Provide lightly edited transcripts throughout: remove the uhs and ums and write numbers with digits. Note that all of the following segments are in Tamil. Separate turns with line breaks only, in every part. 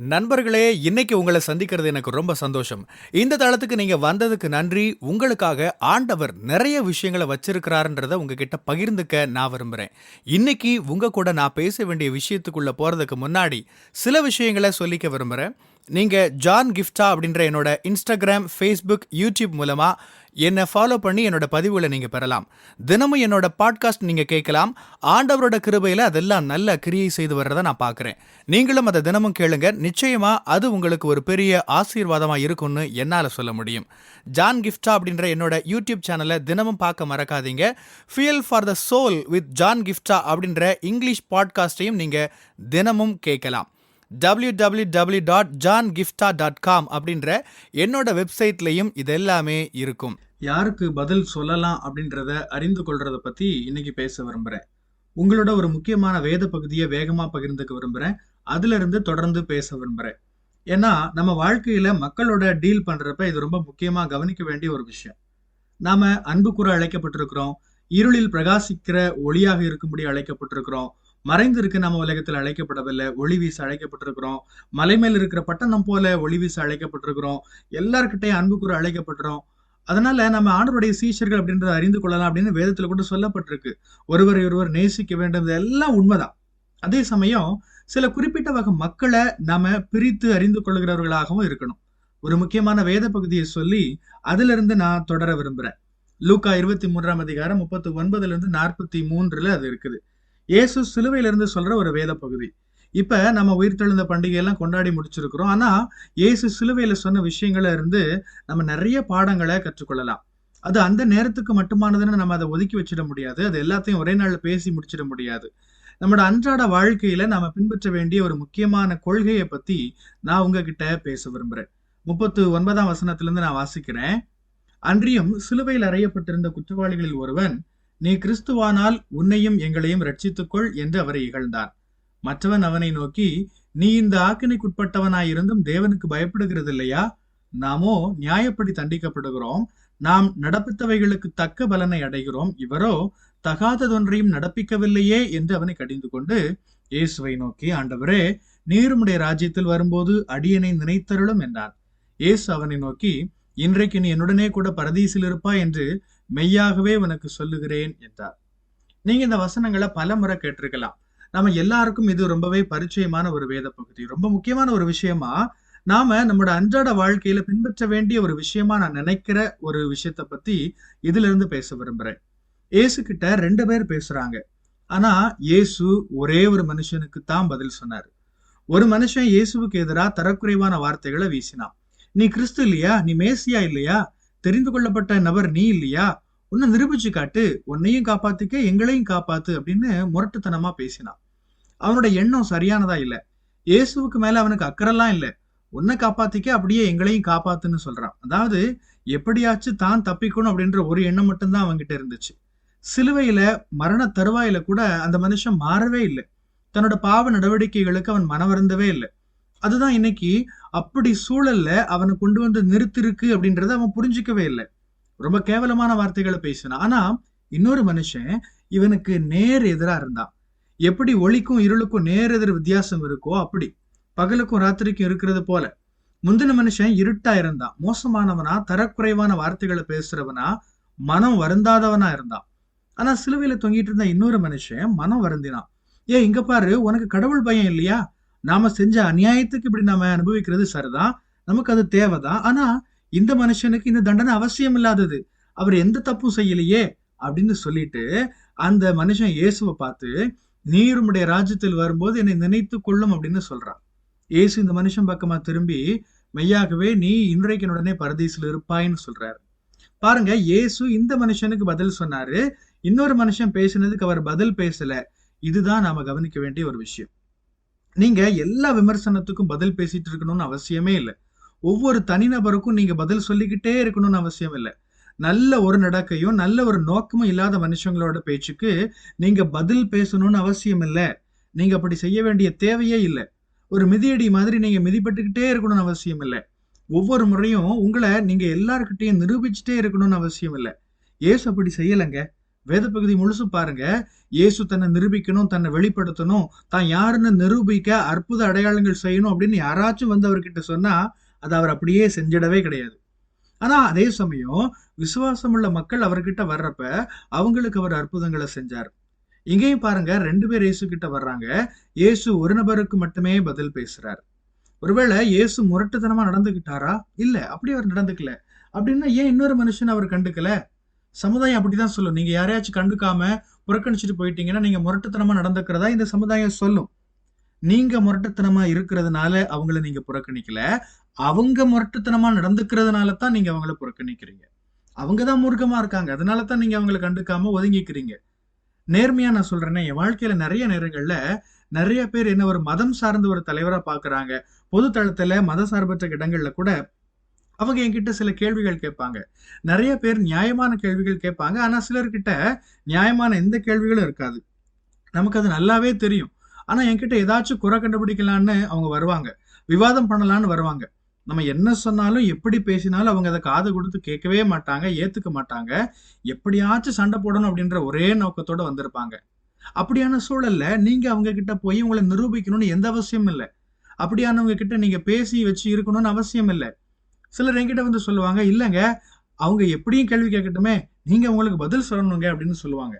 நண்பர்களே, இன்னைக்கு உங்கள சந்திக்கிறது எனக்கு ரொம்ப சந்தோஷம். இந்த தளத்துக்கு நீங்க வந்ததுக்கு நன்றி. உங்களுக்காக ஆண்டவர் நெறைய விஷயங்கள வச்சிருக்கிறாருன்றத உங்ககிட்ட பகிர்ந்துக்க நான் விரும்புறேன். இன்னைக்கு உங்க கூட நான் பேச வேண்டிய விஷயத்துக்குள்ள போறதுக்கு முன்னாடி, சில விஷயங்கள சொல்லிக்க விரும்புறேன். நீங்க ஜான் கிஃப்டா அப்படின்ற என்னோட Instagram, Facebook, YouTube மூலமா என்ன ஃபாலோ பண்ணி என்னோட பதிவுகள நீங்க பெறலாம். தினமும் என்னோட பாட்காஸ்ட் நீங்க கேட்கலாம். ஆண்டவரோட கிருபையில அதெல்லாம் நல்ல கிரியை செய்து வர்றத நான் பார்க்கிறேன். நீங்களும் அத தினமும் கேளுங்க. நிச்சயமா அது உங்களுக்கு ஒரு பெரிய ஆசீர்வாதமா இருக்கும்னு என்னால சொல்ல முடியும். ஜான் கிஃப்டா அப்படின்ற என்னோட யூடியூப் சேனலை தினமும் பார்க்க மறக்காதீங்க. Feel for the soul with John கிஃப்டா அப்படின்ற இங்கிலீஷ் பாட்காஸ்டையும் நீங்க தினமும் கேட்கலாம். www.johngifta.com அப்படின்ற என்னோட வெப்சைட்லையும் இது எல்லாமே இருக்கும். யாருக்கு பதில் சொல்லலாம் அப்படின்றத அறிந்து கொள்றத பத்தி இன்னைக்கு பேச விரும்புறேன். உங்களோட ஒரு முக்கியமான வேத பகுதியை வேகமா பகிர்ந்துக்க விரும்புறேன். அதுல இருந்து தொடர்ந்து பேச விரும்புறேன். ஏன்னா நம்ம வாழ்க்கையில மக்களோட டீல் பண்றப்ப இது ரொம்ப முக்கியமா கவனிக்க வேண்டிய ஒரு விஷயம். நாம அன்பு கூற அழைக்கப்பட்டிருக்கிறோம். இருளில் பிரகாசிக்கிற ஒளியாக இருக்கும்படி அழைக்கப்பட்டிருக்கிறோம். மறைந்திருக்க நம்ம உலகத்தில் அழைக்கப்படவில்லை. ஒளி வீச அழைக்கப்பட்டிருக்கிறோம். மலை மேல் இருக்கிற பட்டணம் போல ஒளி வீச அழைக்கப்பட்டிருக்கிறோம். எல்லார்கிட்டையும் அன்பு கூற அழைக்கப்பட்டிருக்கிறோம். அதனால நம்ம ஆண்டவருடைய சீஷர்கள் அப்படின்றத அறிந்து கொள்ளலாம் அப்படின்னு வேதத்துல கூட சொல்லப்பட்டிருக்கு. ஒருவரை ஒருவர் நேசிக்க வேண்டும், எல்லாம் உண்மைதான். அதே சமயம் சில குறிப்பிட்ட வகை மக்களை நாம பிரித்து அறிந்து கொள்கிறவர்களாகவும் இருக்கணும். ஒரு முக்கியமான வேத பகுதியை சொல்லி அதுல இருந்து நான் தொடர விரும்புறேன். லூக்கா 23ஆம் அதிகாரம் 39ல இருந்து 43ல அது இருக்குது. இயேசு சிலுவையில இருந்து சொல்ற ஒரு வேத பகுதி. இப்ப நம்ம உயிர்த்தெழுந்த பண்டிகை எல்லாம் கொண்டாடி முடிச்சிருக்கிறோம். ஆனா இயேசு சிலுவையில சொன்ன விஷயங்கள்ல இருந்து நம்ம நிறைய பாடங்களை கற்றுக்கொள்ளலாம். அது அந்த நேரத்துக்கு மட்டுமானதுன்னு நம்ம அதை ஒதுக்கி வச்சிட முடியாது. அது எல்லாத்தையும் ஒரே நாள்ல பேசி முடிச்சிட முடியாது. நம்மளோட அன்றாட வாழ்க்கையில நாம பின்பற்ற வேண்டிய ஒரு முக்கியமான கொள்கையை பத்தி நான் உங்ககிட்ட பேச விரும்புறேன். 39ஆம் வசனத்திலிருந்து நான் வாசிக்கிறேன். அன்றியும் சிலுவையில் அறையப்பட்டிருந்த குற்றவாளிகளில் ஒருவன், நீ கிறிஸ்துவானால் உன்னையும் எங்களையும் ரட்சித்துக்கொள் என்று அவரை இகழ்ந்தான். மற்றவன் அவனை நோக்கி, நீ இந்த ஆக்கினைக்குட்பட்டவனாயிருந்தும் தேவனுக்கு பயப்படுகிறது இல்லையா? நாமோ நியாயப்படி தண்டிக்கப்படுகிறோம். நாம் நடப்பித்தவைகளுக்கு தக்க பலனை அடைகிறோம். இவரோ தகாததொன்றையும் நடப்பிக்கவில்லையே என்று அவனை கடிந்து கொண்டு இயேசுவை நோக்கி, ஆண்டவரே, நீர் உம்முடைய ராஜ்யத்தில் வரும்போது அடியனை நினைத்தருளும் என்றான். இயேசு அவனை நோக்கி, இன்றைக்கு நீ என்னுடனே கூட பரதீசில் இருப்பாய் என்று மெய்யாகவே உனக்கு சொல்லுகிறேன் என்றார். நீங்க இந்த வசனங்களை பல முறை கேட்டிருக்கலாம். நம்ம எல்லாருக்கும் இது ரொம்பவே பரிச்சயமான ஒரு வேத பகுதி. ரொம்ப முக்கியமான ஒரு விஷயமா நாம நம்மளோட அன்றாட வாழ்க்கையில பின்பற்ற வேண்டிய ஒரு விஷயமா நான் நினைக்கிற ஒரு விஷயத்த பத்தி இதுல இருந்து பேச விரும்புறேன். இயேசு கிட்ட 2 பேர் பேசுறாங்க. ஆனா இயேசு ஒரே ஒரு மனுஷனுக்கு தான் பதில் சொன்னாரு. ஒரு மனுஷன் இயேசுவுக்கு எதிரா தரக்குறைவான வார்த்தைகளை வீசினான். நீ கிறிஸ்து இல்லையா? நீ மேசியா இல்லையா? தெரிந்து கொள்ளப்பட்ட நபர் நீ இல்லையா? உன்னை நிரூபிச்சு காட்டு, உன்னையும் காப்பாத்திக்க எங்களையும் காப்பாத்து அப்படின்னு முரட்டுத்தனமா பேசினான். அவனோட எண்ணம் சரியானதா இல்ல. இயேசுவுக்கு மேல அவனுக்கு அக்கறைலாம் இல்ல. உன்னை காப்பாத்திக்க, அப்படியே எங்களையும் காப்பாத்துன்னு சொல்றான். அதாவது எப்படியாச்சும் தான் தப்பிக்கணும் அப்படின்ற ஒரு எண்ணம் மட்டும்தான் அவன்கிட்ட இருந்துச்சு. சிலுவையில மரண தருவாயில கூட அந்த மனுஷன் மாறவே இல்லை. தன்னோட பாவ நடவடிக்கைகளுக்கு அவன் மனவருந்தவே இல்லை. அதுதான் இன்னைக்கு அப்படி சூழல்ல அவனை கொண்டு வந்து நிறுத்திருக்கு அப்படின்றத அவன் புரிஞ்சுக்கவே இல்லை. ரொம்ப கேவலமான வார்த்தைகளை பேசினான். ஆனா இன்னொரு மனுஷன் இவனுக்கு நேர் எதிரா இருந்தான். எப்படி ஒளிக்கும் இருளுக்கும் நேர் எதிர் வித்தியாசம் இருக்கோ அப்படி பகலுக்கும் ராத்திரிக்கும் இருக்கிறது போல. முந்தின மனுஷன் இருட்டா இருந்தான், மோசமானவனா, தரக்குறைவான வார்த்தைகளை பேசுறவனா, மனம் வருந்தாதவனா இருந்தான். ஆனா சிலுவையில தொங்கிட்டு இருந்த இன்னொரு மனுஷன் மனம் வருந்தினான். இங்க பாரு, உனக்கு கடவுள் பயம் இல்லையா? நாம செஞ்ச அநியாயத்துக்கு இப்படி நாம அனுபவிக்கிறது சரிதான், நமக்கு அது தேவைதான். ஆனா இந்த மனுஷனுக்கு இந்த தண்டனை அவசியம் இல்லாதது, அவர் எந்த தப்பும் செய்யலையே அப்படின்னு சொல்லிட்டு அந்த மனுஷன் இயேசுவை பார்த்து, நீர் உம்முடைய ராஜ்யத்தில் வரும்போது என்னை நினைத்து கொள்ளும் அப்படின்னு சொல்றான். இயேசு இந்த மனுஷன் பக்கமா திரும்பி, மெய்யாகவே நீ இன்றைக்கு என்னுடனே பரதீசில் இருப்பாயின்னு சொல்றாரு. பாருங்க, இயேசு இந்த மனுஷனுக்கு பதில் சொன்னாரு. இன்னொரு மனுஷன் பேசினதுக்கு அவர் பதில் பேசல. இதுதான் நாம கவனிக்க வேண்டிய ஒரு விஷயம். நீங்க எல்லா விமர்சனத்துக்கும் பதில் பேசிட்டு இருக்கணும்னு அவசியமே இல்லை. ஒவ்வொரு தனிநபருக்கும் நீங்க பதில் சொல்லிக்கிட்டே இருக்கணும்னு அவசியம் இல்லை. நல்ல ஒரு நடக்கையும் நல்ல ஒரு நோக்கமும் இல்லாத மனுஷங்களோட பேச்சுக்கு நீங்க பதில் பேசணும்னு அவசியம் இல்லை. நீங்க அப்படி செய்ய வேண்டிய தேவையே இல்லை. ஒரு மிதியடி மாதிரி நீங்க மிதிப்பட்டுக்கிட்டே இருக்கணும்னு அவசியம் இல்லை. ஒவ்வொரு முறையும் உங்களை நீங்க எல்லார்கிட்டையும் நிரூபிச்சுட்டே இருக்கணும்னு அவசியம் இல்லை. இயேசு அப்படி செய்யலைங்க. வேத பகுதி முழுசு பாருங்க. இயேசு தன்னை நிரூபிக்கணும், தன்னை வெளிப்படுத்தணும், தான் யாருன்னு நிரூபிக்க அற்புத அடையாளங்கள் செய்யணும் அப்படின்னு யாராச்சும் வந்து அவர்கிட்ட சொன்னா அதை அவர் அப்படியே செஞ்சிடவே கிடையாது. ஆனா அதே சமயம் விசுவாசமுள்ள மக்கள் அவர்கிட்ட வர்றப்ப அவங்களுக்கு அவர் அற்புதங்களை செஞ்சார். இங்கேயும் பாருங்க, 2 பேர் இயேசு கிட்ட வர்றாங்க. இயேசு ஒரு நபருக்கு மட்டுமே பதில் பேசுறார். ஒருவேளை இயேசு முரட்டுத்தனமா நடந்துகிட்டாரா? இல்ல, அப்படி அவர் நடந்துக்கல. அப்படின்னா ஏன் இன்னொரு மனுஷன் அவர் கண்டுக்கல? சமுதாயம் அப்படிதான் சொல்லும். நீங்க யாரையாச்சும் கண்டுக்காம புறக்கணிச்சுட்டு போயிட்டீங்கன்னா நீங்க முரட்டுத்தனமா நடந்துக்கிறதா இந்த சமுதாயம் சொல்லும். நீங்க முரட்டுத்தனமா இருக்கிறதுனால அவங்கள நீங்க புறக்கணிக்கல. அவங்க முரட்டுத்தனமா நடந்துக்கிறதுனால தான் நீங்க அவங்கள புறக்கணிக்கிறீங்க. அவங்கதான் மூர்க்கமா இருக்காங்க. அதனால தான் நீங்க அவங்கள கண்டுக்காம ஒதுங்கிக்கிறீங்க. நேர்மையா நான் சொல்றேனே, என் வாழ்க்கையில நிறைய நேரங்கள்ல நிறைய பேர் என்ன ஒரு மதம் சார்ந்த ஒரு தலைவரா பாக்குறாங்க. பொது தளத்துல மத சார்பற்ற இடங்கள்ல கூட அவங்க என்கிட்ட சில கேள்விகள் கேட்பாங்க. நிறைய பேர் நியாயமான கேள்விகள் கேட்பாங்க. ஆனா சிலர்கிட்ட நியாயமான எந்த கேள்விகளும் இருக்காது. நமக்கு அது நல்லாவே தெரியும். ஆனா என்கிட்ட ஏதாச்சும் குறை கண்டுபிடிக்கலான்னு அவங்க வருவாங்க. விவாதம் பண்ணலான்னு வருவாங்க. நம்ம என்ன சொன்னாலும் எப்படி பேசினாலும் அவங்க அதை காது கொடுத்து கேட்கவே மாட்டாங்க, ஏத்துக்க மாட்டாங்க. எப்படியாச்சும் சண்டை போடணும் அப்படின்ற ஒரே நோக்கத்தோட வந்திருப்பாங்க. அப்படியான சூழல்ல நீங்க அவங்க கிட்ட போய் உங்களை நிரூபிக்கணும்னு எந்த அவசியமும் இல்லை. அப்படியானவங்க கிட்ட நீங்க பேசி வச்சு இருக்கணும்னு அவசியம் இல்லை. சிலர் என்கிட்ட வந்து சொல்லுவாங்க, இல்லங்க அவங்க எப்படியும் கேள்வி கேட்கட்டுமே, நீங்க உங்களுக்கு பதில் சொல்லணுங்க அப்படின்னு சொல்லுவாங்க.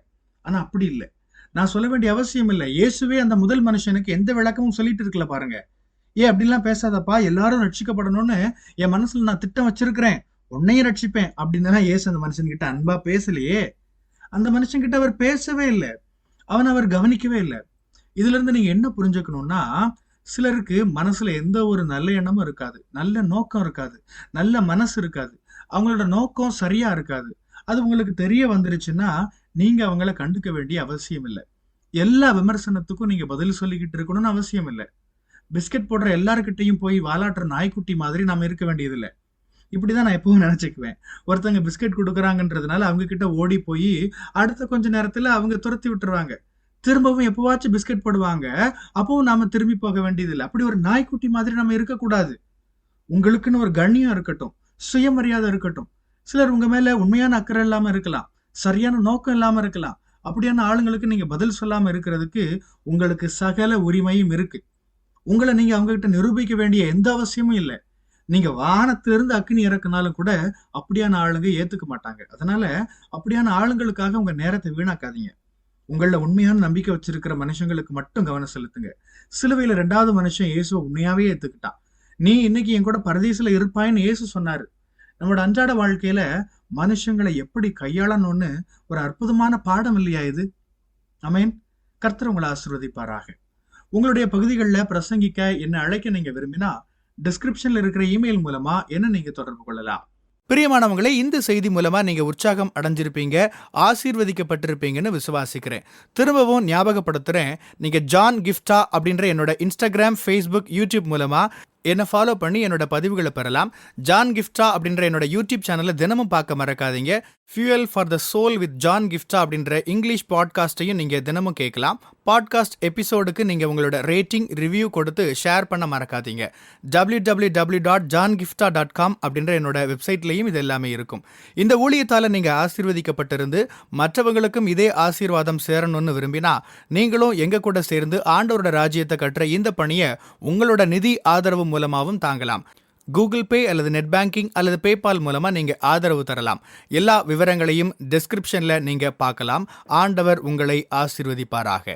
ஆனா அப்படி இல்லை. நான் சொல்ல வேண்டிய அவசியம் இல்லை. இயேசுவே அந்த முதல் மனுஷனுக்கு எந்த விளக்கமும் சொல்லிட்டு இருக்கல பாருங்க. ஏன் அப்படிலாம் பேசாதப்பா, எல்லாரும் ரட்சிக்கப்படணும்னு என் மனசுல நான் திட்டம் வச்சிருக்கிறேன், உன்னையும் ரட்சிப்பேன் அப்படின்னு இயேசு அந்த மனுஷன் கிட்ட அன்பா பேசலையே. அந்த மனுஷன் கிட்ட அவர் பேசவே இல்லை. அவர் கவனிக்கவே இல்லை. இதுல இருந்து நீங்க என்ன புரிஞ்சுக்கணும்னா, சிலருக்கு மனசுல எந்த ஒரு நல்ல எண்ணமும் இருக்காது, நல்ல நோக்கம் இருக்காது, நல்ல மனசு இருக்காது, அவங்களோட நோக்கம் சரியா இருக்காது. அது உங்களுக்கு தெரிய வந்துருச்சுன்னா நீங்க அவங்கள கண்டுக்க வேண்டிய அவசியம் இல்லை. எல்லா விமர்சனத்துக்கும் நீங்க பதில் சொல்லிக்கிட்டு இருக்கணும்னு அவசியம் இல்லை. பிஸ்கட் போடுற எல்லாருக்கிட்டையும் போய் வாலாட்டுற நாய்க்குட்டி மாதிரி நாம இருக்க வேண்டியது இல்லை. இப்படிதான் நான் எப்பவும் நினைச்சுக்குவேன். ஒருத்தங்க பிஸ்கட் கொடுக்குறாங்கன்றதுனால அவங்க கிட்ட ஓடி போய் அடுத்த கொஞ்ச நேரத்துல அவங்க துரத்தி விட்டுருவாங்க. திரும்பவும் எப்பவாச்சும் பிஸ்கட் போடுவாங்க. அப்பவும் நாம திரும்பி போக வேண்டியது இல்லை. அப்படி ஒரு நாய்க்குட்டி மாதிரி நம்ம இருக்கக்கூடாது. உங்களுக்குன்னு ஒரு கண்ணியம் இருக்கட்டும், சுயமரியாதை இருக்கட்டும். சிலர் உங்க மேல உண்மையான அக்கறை இல்லாம இருக்கலாம், சரியான நோக்கம் இல்லாம இருக்கலாம். அப்படியான ஆளுங்களுக்கு நீங்க பதில் சொல்லாம இருக்கிறதுக்கு உங்களுக்கு சகல உரிமையும் இருக்கு. உங்களை நீங்க அவங்க கிட்ட நிரூபிக்க வேண்டிய எந்த அவசியமும் இல்லை. நீங்க வானத்திலிருந்து அக்னி இறக்குனாலும் கூட அப்படியான ஆளுங்க ஏத்துக்க மாட்டாங்க. அதனால அப்படியான ஆளுங்களுக்காக உங்க நேரத்தை வீணாக்காதீங்க. உங்கள உண்மையான நம்பிக்கை வச்சிருக்கிற மனுஷங்களுக்கு மட்டும் கவனம் செலுத்துங்க. சிலுவையில 2வது மனுஷன் இயேசுவை உண்மையாவே ஏத்துக்கிட்டான். நீ இன்னைக்கு என் கூட பரதீசுல இருப்பாயின்னு இயேசு சொன்னாரு. நம்மளோட அன்றாட வாழ்க்கையில மனுஷங்களை எப்படி கையாளணும்னு ஒரு அற்புதமான பாடம் இல்லையா இது? ஆமென். கர்த்தர் உங்களை ஆசீர்வதிப்பாராக. உங்களுடைய பகுதிகளில் பிரசங்கிக்க என்ன அழைக்க நீங்க விரும்பினா டிஸ்கிரிப்ஷன்ல இருக்கிற இமெயில் மூலமா என்ன நீங்க தொடர்பு கொள்ளலாம். பிரியமானவங்களே, இந்த செய்தி மூலமா நீங்க உற்சாகம் அடைஞ்சிருப்பீங்க, ஆசீர்வதிக்கப்பட்டிருப்பீங்கன்னு விசுவாசிக்கிறேன். திரும்பவும் ஞாபகப்படுத்துறேன், நீங்க ஜான் கிஃப்டா அப்படின்ற என்னோட இன்ஸ்டாகிராம், ஃபேஸ்புக், யூடியூப் மூலமா என்னை ஃபாலோ பண்ணி என்னோட பதிவுகளை பெறலாம். ஜான் கிஃப்டா அப்படின்ற என்னோட யூடியூப் சேனலை தினமும் பார்க்க மறக்காதீங்க. Fuel for the soul with John கிஃப்டா அப்படின்ற இங்கிலீஷ் பாட்காஸ்ட்டையும் நீங்க தினமும் கேட்கலாம். பாட்காஸ்ட் எபிசோடுக்கு நீங்க உங்களோட ரேட்டிங், ரிவ்யூ கொடுத்து ஷேர் பண்ண மறக்காதீங்க. www.johngifta.com அப்படின்ற என்னோட வெப்சைட்லையும் இது எல்லாமே இருக்கும். இந்த ஊழியத்தால நீங்க ஆசீர்வதிக்கப்பட்டிருந்து மற்றவங்களுக்கும் இதே ஆசீர்வாதம் சேரணும்னு விரும்பினா நீங்களும் எங்க கூட சேர்ந்து ஆண்டவரோட ராஜ்யத்தை கட்டுற இந்த பணியை உங்களோட நிதி ஆதரவு மூலமாகவும் தாங்கலாம். கூகுள் பே அல்லது நெட் பேங்கிங் அல்லது பேபால் மூலமா நீங்க ஆதரவு தரலாம். எல்லா விவரங்களையும் டிஸ்கிரிப்ஷன்ல நீங்க பார்க்கலாம். ஆண்டவர் உங்களை ஆசீர்வதிப்பாராக.